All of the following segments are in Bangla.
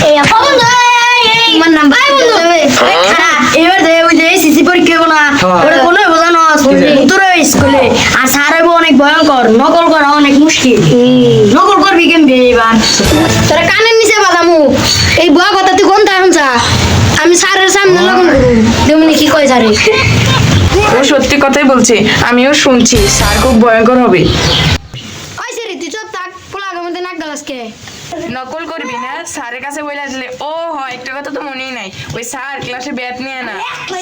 এই বন্ধু তোমার নাম্বার দেবে এবার দে ওই যে সিসি পরীক্ষা হলো না ওটা কোনো বোঝানো উত্তরে স্কুলে আর স্যার হইব অনেক ভয়ঙ্কর নকল করা অনেক মুশকিল নকল করবি কেমবে এবার তোরা কানের নিচে বাদামু এই বুয়া কথা তুই কোনটা শুনছা আমি স্যারের সামনে লগন করুম তেমনি কি কয় স্যারে ও সত্যি কথাই বলছে, আমিও শুনছি স্যার খুব ভয়ঙ্কর হবে। ওই সেরি তুই চুপ থাক পোলা গমতে নাক গালাসকে নকল করবি না, স্যারের কাছে বলে আসলে ও হয় একটা কথা তো মনেই নাই, ওই স্যার ক্লাসে ব্যাট নিয়ে না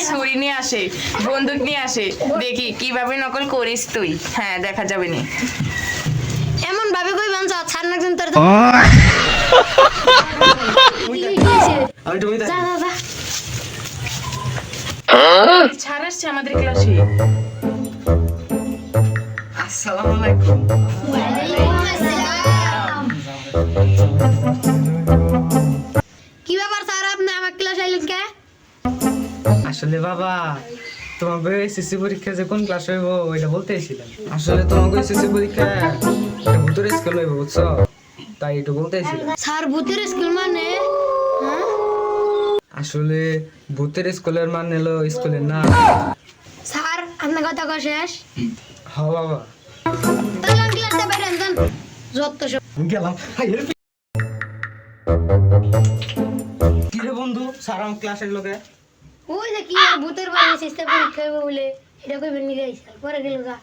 ছুরি নিয়ে আসে, বন্দুক নিয়ে আসে, দেখি কিভাবে নকল করিস তুই। হ্যাঁ দেখা যাবে নি এমন ভাবে কই বানছ ছাড় না একজন তোর আমি তুমি যা যা যা স্যার আসছে আমাদের ক্লাসে। আসসালামু আলাইকুম। কি ব্যাপার স্যার আপনি আমার ক্লাস আইলেন কে আসলে বাবা তোমাকে এসএসসি পরীক্ষা যে কোন ক্লাস হইব ওইটা বলতেছিলাম। আসলে তোমাকে এসএসসি পরীক্ষা একটা ভূতের স্কুল হইব বুঝছো, তাই একটু বলতেছিলাম। স্যার ভূতের স্কুল মানে হ্যাঁ আসলে ভূতের স্কুলের মানে হলো স্কুলের না। স্যার আপনার কথা কো শেষ হ বাবা তাহলে ক্লাসে বাইরেন দেন যত সব গেলাম। কি রে বন্ধু স্যার আমার ক্লাসের লোকে ওই যে কি আর ভূতের বাড়ি সিস্টেম পরীক্ষা হইব বলে এটা কই বেন নিয়ে গেছে পরে গেল গা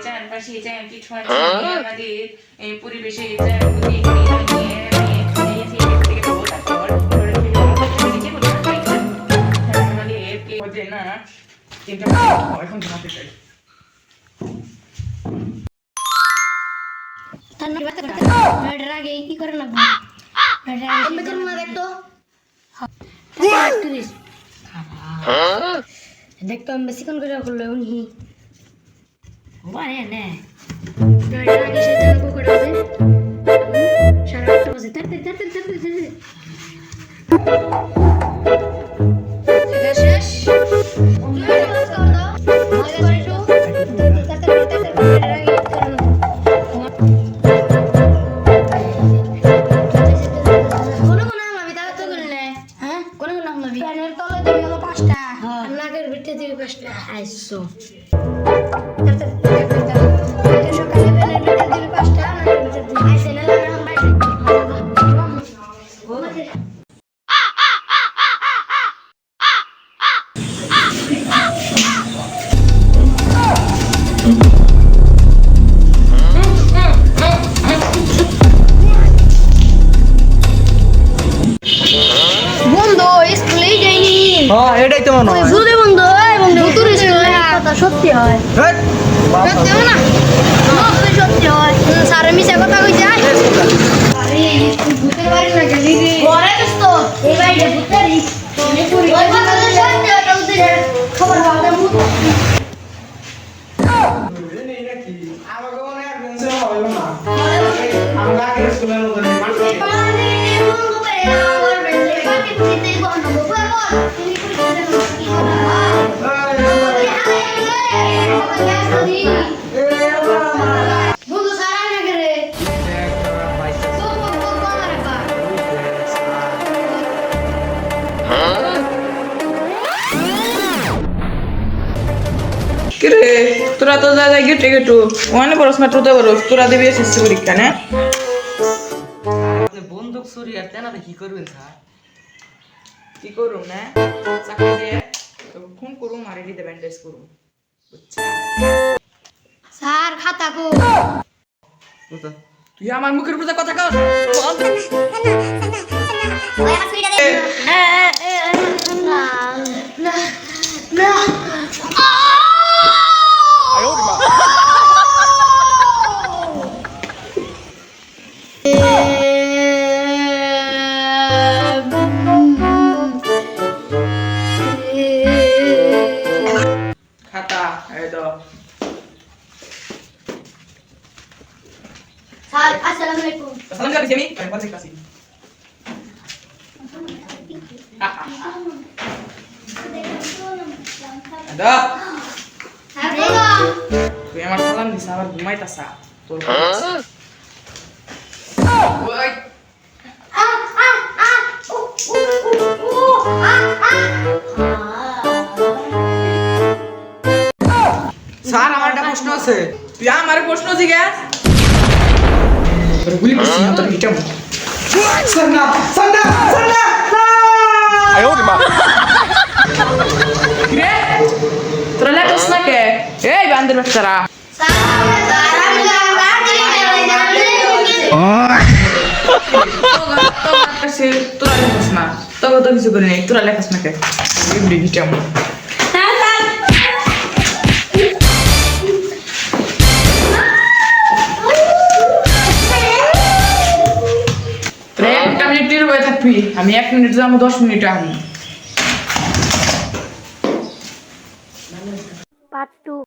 চারপাশে আমাদের এই পরিবেশে আগে কি করে না দেখতো দেখতো আমি বেশি কোন করে করলো উনি বারে নে আগে সে জানো কোকড়া আছে সারা রাত বসে তাতে শেষ হ্যাঁ এটাই তো মনে হয়। বুঝলে বন্ধু এই বন্ধু ভূতের স্কুলে কথা সত্যি হয় সত্যি হয় না সত্যি হয় স্যার মিশা কথা কইছে আরে এই ভূতের বাড়ি না গেলি রে পরে তো এই বাড়িতে ভূতেরই ওই কথা তো সত্যি হয় ভূতের খবর পাওয়া ভূত আমাকে মনে হয় বেঞ্চে হইলো না। আমরা আগে স্কুলের মধ্যে কিরে তোরা তো যা যাই গেটে গেটু ওখানে পড়াশোনা তো বড় তোরা দিবি এসএসসি পরীক্ষা না বন্দুক চুরি আর তেনাতে কি করবেন স্যার? কি করুম না চাকরি দিয়ে ফোন করুম আর এদিকে ব্যান্ডেজ করুম বুঝছা স্যার খাতা কো তুই আমার মুখের উপর কথা কস খাতা এই দাও স্যার আসসালামু আলাইকুম সালাম করবি আমি বলছি কাছি দাদা তুই আমার সালাম দিস আবার ঘুমাইতাছা তোর ওই স্যার আমার একটা প্রশ্ন আছে। তুই আমার প্রশ্ন জিজ্ঞাস গুলি করছিস না তোর হিটাম স্যার না স্যার না স্যার না রে তোরা লেখাস না কে এই বান্দির বাচ্চারা তোরা লেখাস না তবে তো কিছু করে নেই তোরা লেখাস না কে হিটাম একটা মিনিটের বয়ে থাকবি আমি 1 মিনিট যাবো 10 মিনিট আমি পার্ট 2